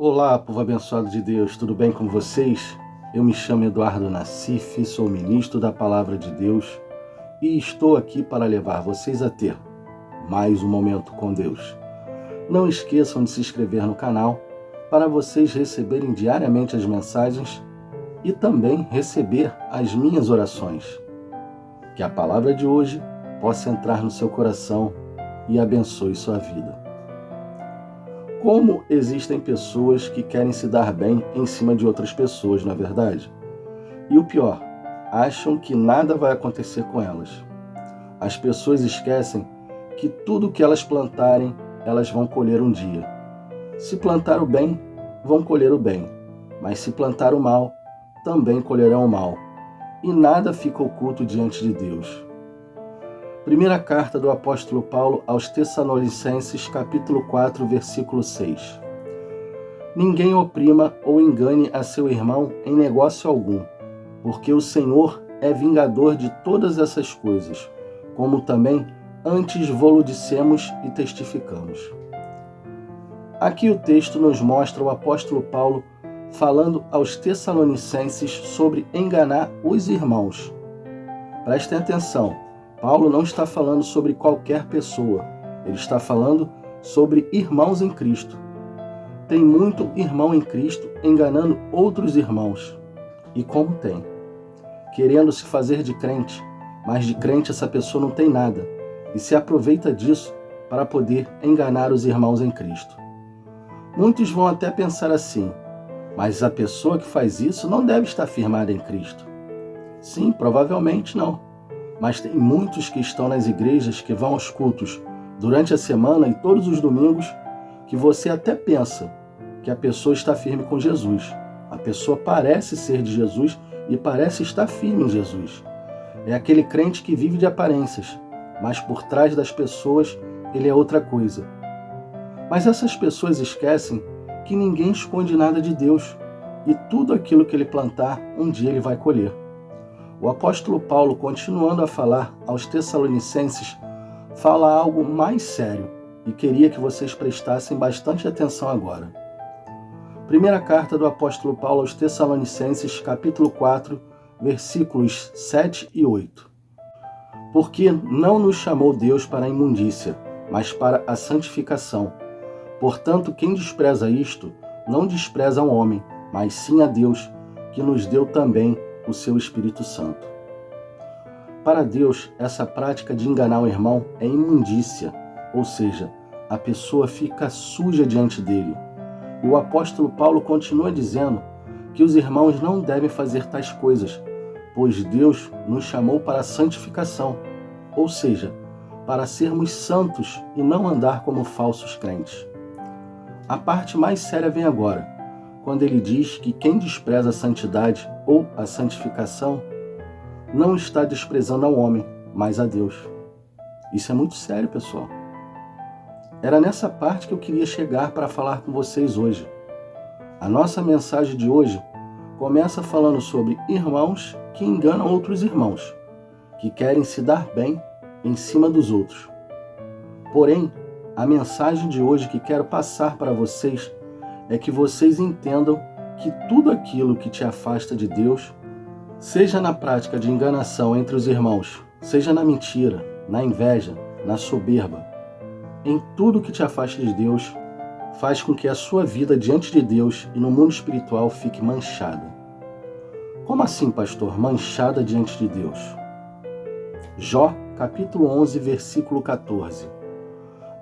Olá, povo abençoado de Deus, tudo bem com vocês? Eu me chamo Eduardo Nassif, sou ministro da Palavra de Deus e estou aqui para levar vocês a ter mais um momento com Deus. Não esqueçam de se inscrever no canal para vocês receberem diariamente as mensagens e também receber as minhas orações. Que a palavra de hoje possa entrar no seu coração e abençoe sua vida. Como existem pessoas que querem se dar bem em cima de outras pessoas, não é verdade? E o pior, acham que nada vai acontecer com elas. As pessoas esquecem que tudo que elas plantarem, elas vão colher um dia. Se plantar o bem, vão colher o bem. Mas se plantar o mal, também colherão o mal. E nada fica oculto diante de Deus. Primeira carta do apóstolo Paulo aos Tessalonicenses, capítulo 4, versículo 6. Ninguém oprima ou engane a seu irmão em negócio algum, porque o Senhor é vingador de todas essas coisas, como também antes vô-lo dissemos e testificamos. Aqui o texto nos mostra o apóstolo Paulo falando aos Tessalonicenses sobre enganar os irmãos. Prestem atenção. Paulo não está falando sobre qualquer pessoa, ele está falando sobre irmãos em Cristo. Tem muito irmão em Cristo enganando outros irmãos. E como tem? Querendo se fazer de crente, mas de crente essa pessoa não tem nada e se aproveita disso para poder enganar os irmãos em Cristo. Muitos vão até pensar assim, mas a pessoa que faz isso não deve estar firmada em Cristo. Sim, provavelmente não. Mas tem muitos que estão nas igrejas, que vão aos cultos durante a semana e todos os domingos, que você até pensa que a pessoa está firme com Jesus. A pessoa parece ser de Jesus e parece estar firme em Jesus. É aquele crente que vive de aparências, mas por trás das pessoas ele é outra coisa. Mas essas pessoas esquecem que ninguém esconde nada de Deus e tudo aquilo que ele plantar, um dia ele vai colher. O apóstolo Paulo, continuando a falar aos Tessalonicenses, fala algo mais sério e queria que vocês prestassem bastante atenção agora. Primeira carta do apóstolo Paulo aos Tessalonicenses, capítulo 4, versículos 7 e 8. Porque não nos chamou Deus para a imundícia, mas para a santificação. Portanto, quem despreza isto, não despreza um homem, mas sim a Deus, que nos deu também o seu Espírito Santo. Para Deus, essa prática de enganar o irmão é imundícia, ou seja, a pessoa fica suja diante dele. E o apóstolo Paulo continua dizendo que os irmãos não devem fazer tais coisas, pois Deus nos chamou para a santificação, ou seja, para sermos santos e não andar como falsos crentes. A parte mais séria vem agora, quando ele diz que quem despreza a santidade ou a santificação não está desprezando ao homem, mas a Deus. Isso é muito sério, pessoal. Era nessa parte que eu queria chegar para falar com vocês hoje. A nossa mensagem de hoje começa falando sobre irmãos que enganam outros irmãos, que querem se dar bem em cima dos outros. Porém, a mensagem de hoje que quero passar para vocês é que vocês entendam que tudo aquilo que te afasta de Deus, seja na prática de enganação entre os irmãos, seja na mentira, na inveja, na soberba, em tudo que te afasta de Deus, faz com que a sua vida diante de Deus e no mundo espiritual fique manchada. Como assim, pastor, manchada diante de Deus? Jó, capítulo 11, versículo 14.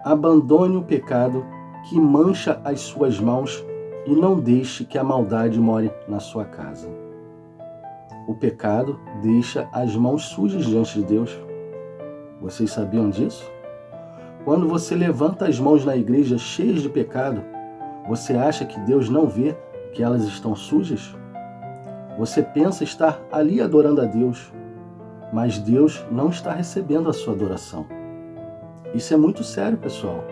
Abandone o pecado que mancha as suas mãos e não deixe que a maldade more na sua casa. O pecado deixa as mãos sujas diante de Deus. Vocês sabiam disso? Quando você levanta as mãos na igreja cheias de pecado, você acha que Deus não vê que elas estão sujas? Você pensa estar ali adorando a Deus, mas Deus não está recebendo a sua adoração. Isso é muito sério, pessoal.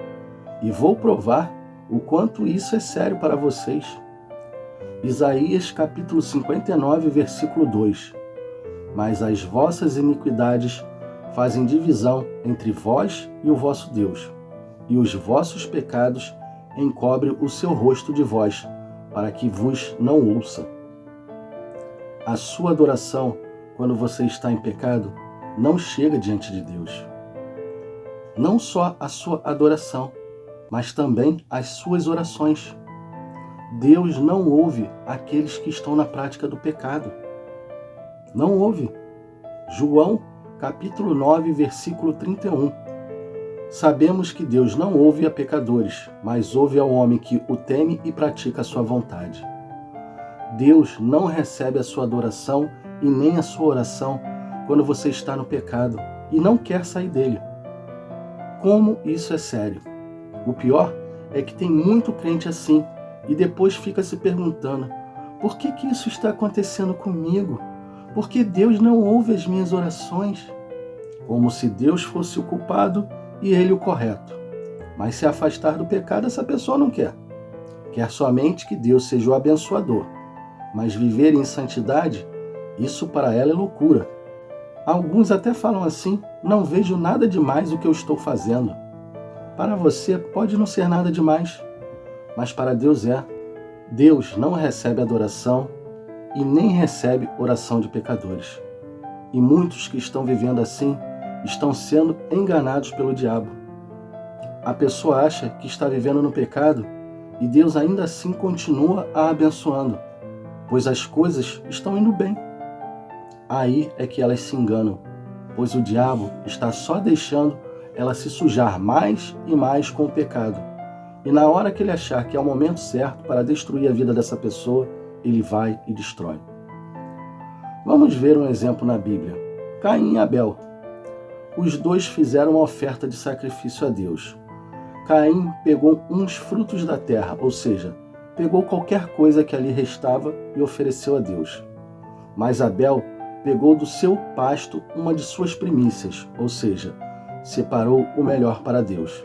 E vou provar o quanto isso é sério para vocês. Isaías capítulo 59, versículo 2. Mas as vossas iniquidades fazem divisão entre vós e o vosso Deus, e os vossos pecados encobrem o seu rosto de vós, para que vos não ouça. A sua adoração, quando você está em pecado, não chega diante de Deus. Não só a sua adoração, mas também as suas orações. Deus não ouve aqueles que estão na prática do pecado. Não ouve. João, capítulo 9, versículo 31. Sabemos que Deus não ouve a pecadores, mas ouve ao homem que o teme e pratica a sua vontade. Deus não recebe a sua adoração e nem a sua oração quando você está no pecado e não quer sair dele. Como isso é sério? O pior é que tem muito crente assim e depois fica se perguntando: por que isso está acontecendo comigo? Por que Deus não ouve as minhas orações? Como se Deus fosse o culpado e ele o correto. Mas se afastar do pecado essa pessoa não quer. Quer somente que Deus seja o abençoador. Mas viver em santidade, isso para ela é loucura. Alguns até falam assim: não vejo nada demais o que eu estou fazendo. Para você pode não ser nada demais, mas para Deus é. Deus não recebe adoração e nem recebe oração de pecadores. E muitos que estão vivendo assim estão sendo enganados pelo diabo. A pessoa acha que está vivendo no pecado e Deus ainda assim continua a abençoando, pois as coisas estão indo bem. Aí é que elas se enganam, pois o diabo está só deixando ela se sujar mais e mais com o pecado. E na hora que ele achar que é o momento certo para destruir a vida dessa pessoa, ele vai e destrói. Vamos ver um exemplo na Bíblia. Caim e Abel. Os dois fizeram uma oferta de sacrifício a Deus. Caim pegou uns frutos da terra, ou seja, pegou qualquer coisa que ali restava e ofereceu a Deus. Mas Abel pegou do seu pasto uma de suas primícias, ou seja, separou o melhor para Deus.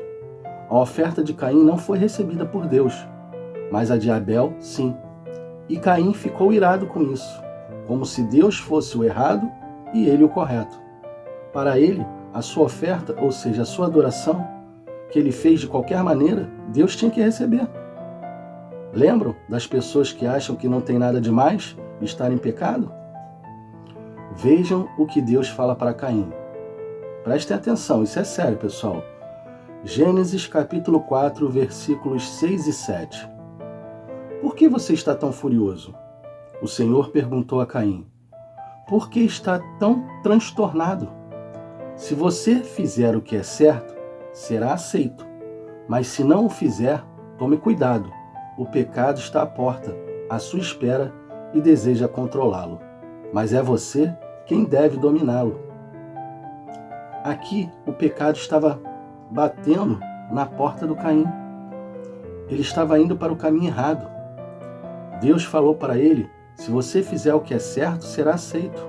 A oferta de Caim não foi recebida por Deus, mas a de Abel, sim. E Caim ficou irado com isso, como se Deus fosse o errado e ele o correto. Para ele, a sua oferta, ou seja, a sua adoração, que ele fez de qualquer maneira, Deus tinha que receber. Lembram das pessoas que acham que não tem nada demais estar em pecado? Vejam o que Deus fala para Caim. Prestem atenção, isso é sério, pessoal. Gênesis capítulo 4, versículos 6 e 7. Por que você está tão furioso? O Senhor perguntou a Caim. Por que está tão transtornado? Se você fizer o que é certo, será aceito. Mas se não o fizer, tome cuidado. O pecado está à porta, à sua espera e deseja controlá-lo. Mas é você quem deve dominá-lo. Aqui, o pecado estava batendo na porta do Caim. Ele estava indo para o caminho errado. Deus falou para ele: se você fizer o que é certo, será aceito.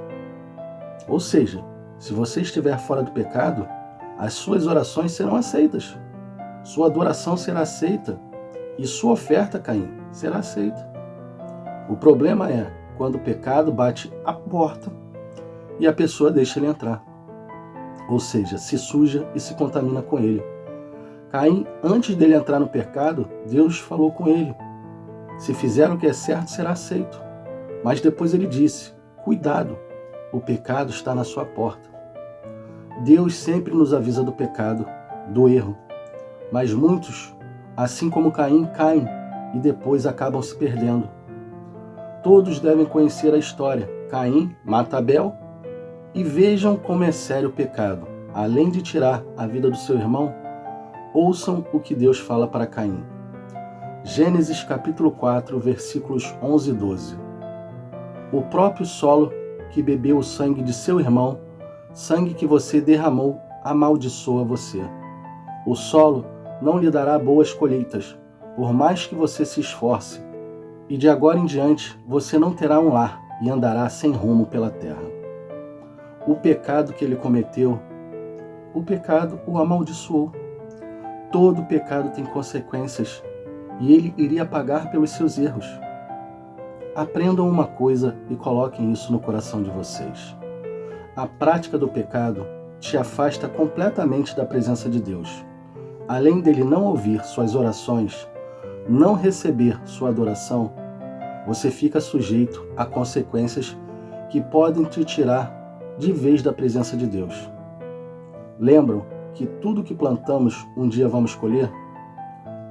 Ou seja, se você estiver fora do pecado, as suas orações serão aceitas. Sua adoração será aceita. E sua oferta, Caim, será aceita. O problema é quando o pecado bate à porta e a pessoa deixa ele entrar. Ou seja, se suja e se contamina com ele. Caim, antes dele entrar no pecado, Deus falou com ele: se fizer o que é certo, será aceito. Mas depois ele disse: cuidado, o pecado está na sua porta. Deus sempre nos avisa do pecado, do erro. Mas muitos, assim como Caim, caem e depois acabam se perdendo. Todos devem conhecer a história. Caim mata Abel. E vejam como é sério o pecado. Além de tirar a vida do seu irmão, ouçam o que Deus fala para Caim. Gênesis capítulo 4, versículos 11 e 12. O próprio solo que bebeu o sangue de seu irmão, sangue que você derramou, amaldiçoa você. O solo não lhe dará boas colheitas, por mais que você se esforce. E de agora em diante você não terá um lar e andará sem rumo pela terra. O pecado que ele cometeu, o pecado o amaldiçoou. Todo pecado tem consequências e ele iria pagar pelos seus erros. Aprendam uma coisa e coloquem isso no coração de vocês. A prática do pecado te afasta completamente da presença de Deus. Além dele não ouvir suas orações, não receber sua adoração, você fica sujeito a consequências que podem te tirar de vez da presença de Deus. Lembram que tudo que plantamos um dia vamos colher?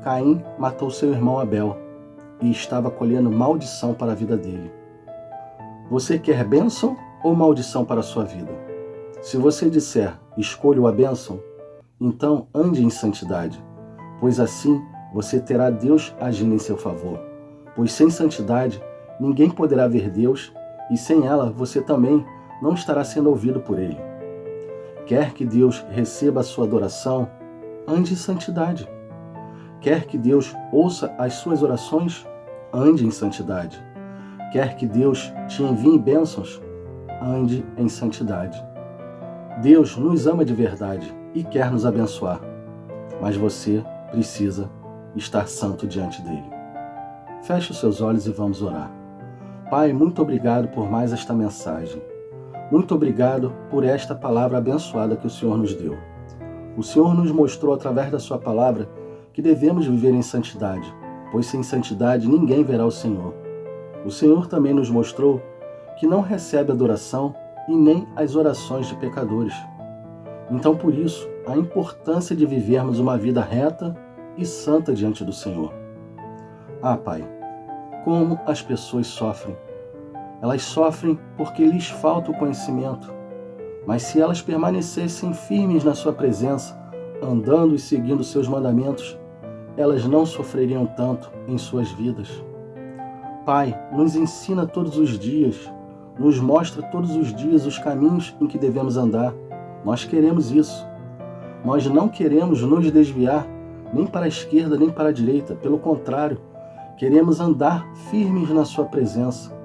Caim matou seu irmão Abel e estava colhendo maldição para a vida dele. Você quer bênção ou maldição para a sua vida? Se você disser, escolho a bênção, então ande em santidade, pois assim você terá Deus agindo em seu favor. Pois sem santidade ninguém poderá ver Deus e sem ela você também não estará sendo ouvido por Ele. Quer que Deus receba a sua adoração? Ande em santidade. Quer que Deus ouça as suas orações? Ande em santidade. Quer que Deus te envie bênçãos? Ande em santidade. Deus nos ama de verdade e quer nos abençoar, mas você precisa estar santo diante dele. Feche os seus olhos e vamos orar. Pai, muito obrigado por mais esta mensagem. Muito obrigado por esta palavra abençoada que o Senhor nos deu. O Senhor nos mostrou através da sua palavra que devemos viver em santidade, pois sem santidade ninguém verá o Senhor. O Senhor também nos mostrou que não recebe adoração e nem as orações de pecadores. Então, por isso, a importância de vivermos uma vida reta e santa diante do Senhor. Ah, Pai, como as pessoas sofrem. Elas sofrem porque lhes falta o conhecimento. Mas se elas permanecessem firmes na sua presença, andando e seguindo seus mandamentos, elas não sofreriam tanto em suas vidas. Pai, nos ensina todos os dias, nos mostra todos os dias os caminhos em que devemos andar. Nós queremos isso. Nós não queremos nos desviar nem para a esquerda nem para a direita. Pelo contrário, queremos andar firmes na sua presença.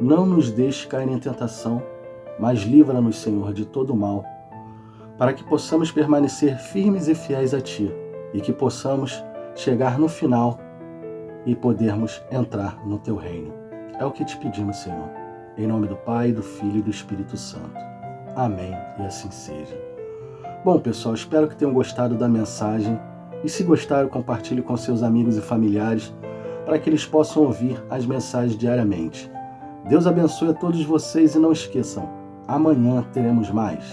Não nos deixe cair em tentação, mas livra-nos, Senhor, de todo o mal, para que possamos permanecer firmes e fiéis a Ti e que possamos chegar no final e podermos entrar no Teu reino. É o que te pedimos, Senhor. Em nome do Pai, do Filho e do Espírito Santo. Amém, e assim seja. Bom, pessoal, espero que tenham gostado da mensagem e se gostaram, compartilhe com seus amigos e familiares para que eles possam ouvir as mensagens diariamente. Deus abençoe a todos vocês e não esqueçam, amanhã teremos mais.